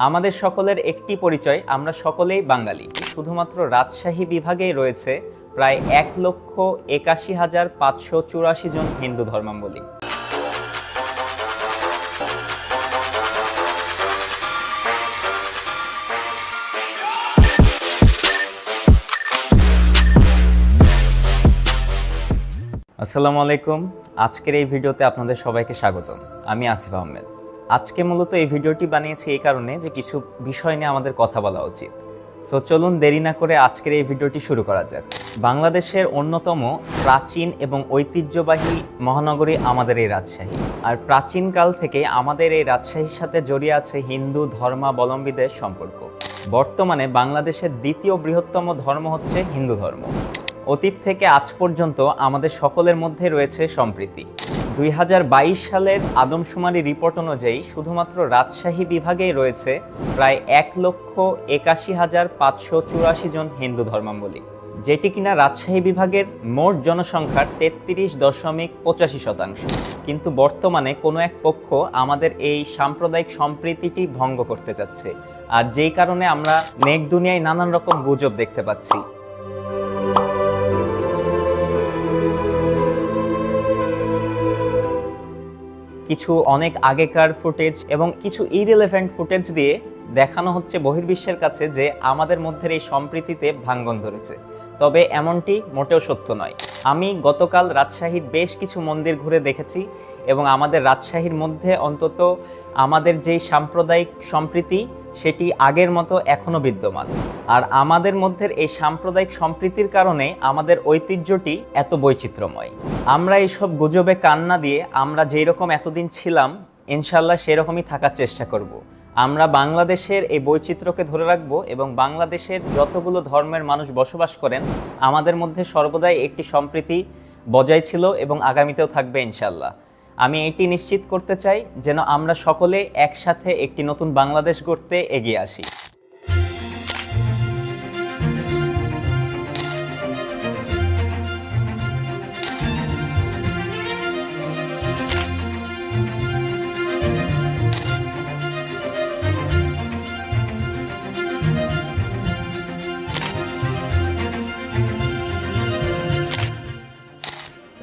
আমাদের সকলের একটি পরিচয়, আমরা সকলেই বাঙালি। শুধুমাত্র রাজশাহী বিভাগেই রয়েছে প্রায় 1,81,584 জন হিন্দু ধর্মাবলম্বী। আসসালামু আলাইকুম। আজকের এই ভিডিওতে আপনাদের সবাইকে স্বাগত। আমি আসিফ আহমেদ। আজকে মূলত এই ভিডিওটি বানিয়েছি এই কারণে যে কিছু বিষয় নিয়ে আমাদের কথা বলা উচিত। সো চলুন দেরি না করে আজকের এই ভিডিওটি শুরু করা যাক। বাংলাদেশের অন্যতম প্রাচীন এবং ঐতিহ্যবাহী মহানগরী আমাদের এই রাজশাহী। আর প্রাচীনকাল থেকে আমাদের এই রাজশাহীর সাথে জড়িয়ে আছে হিন্দু ধর্মাবলম্বীদের সম্পর্ক। বর্তমানে বাংলাদেশের দ্বিতীয় বৃহত্তম ধর্ম হচ্ছে হিন্দু ধর্ম। অতীত থেকে আজ পর্যন্ত আমাদের সকলের মধ্যে রয়েছে সম্প্রীতি। 2022 সালের আদমশুমারি রিপোর্ট অনুযায়ী শুধুমাত্র রাজশাহী বিভাগেই রয়েছে প্রায় 1,81,584 জন হিন্দু ধর্মাবলম্বী, যেটি কিনা রাজশাহী বিভাগের মোট জনসংখ্যার 33.85%। কিন্তু বর্তমানে কোনো এক পক্ষ আমাদের এই সাম্প্রদায়িক সম্প্রীতিটি ভঙ্গ করতে যাচ্ছে, আর যেই কারণে আমরা নেক দুনিয়ায় নানান রকম গুজব দেখতে পাচ্ছি। কিছু অনেক আগেকার ফুটেজ এবং কিছু ইররিলেভেন্ট ফুটেজ দিয়ে দেখানো হচ্ছে বহির্বিশ্বের কাছে যে আমাদের মধ্যে এই সম্প্রীতিতে ভাঙ্গন ধরেছে। তবে এমনটি মোটেও সত্য নয়। আমি গতকাল রাজশাহীর বেশ কিছু মন্দির ঘুরে দেখেছি এবং আমাদের রাজশাহীর মধ্যে অন্তত আমাদের যেই সাম্প্রদায়িক সম্প্রীতি সেটি আগের মতো এখনও বিদ্যমান। আর আমাদের মধ্যে এই সাম্প্রদায়িক সম্প্রীতির কারণে আমাদের ঐতিহ্যটি এত বৈচিত্র্যময়। আমরা এইসব গুজবে কান না দিয়ে আমরা যেই রকম এতদিন ছিলাম ইনশাল্লাহ সেরকমই থাকার চেষ্টা করব। আমরা বাংলাদেশের এই বৈচিত্র্যকে ধরে রাখব এবং বাংলাদেশের যতগুলো ধর্মের মানুষ বসবাস করেন আমাদের মধ্যে সর্বদাই একটি সম্প্রীতি বজায় ছিল এবং আগামীতেও থাকবে ইনশাল্লাহ। আমি এটি নিশ্চিত করতে চাই যেন আমরা সকলে একসাথে একটি নতুন বাংলাদেশ গড়তে এগিয়ে আসি।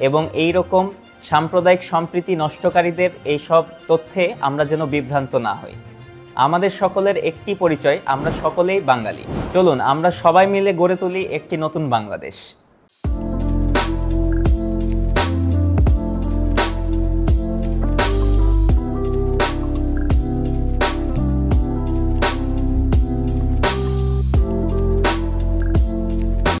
এবং এই রকম সাম্প্রদায়িক সম্প্রীতি নষ্টকারীদের এইসব তথ্যে আমরা যেন বিভ্রান্ত না হই। আমাদের সকলের একটি পরিচয়, আমরা সকলেই বাঙালি। চলুন আমরা সবাই মিলে গড়ে তুলি একটি নতুন বাংলাদেশ।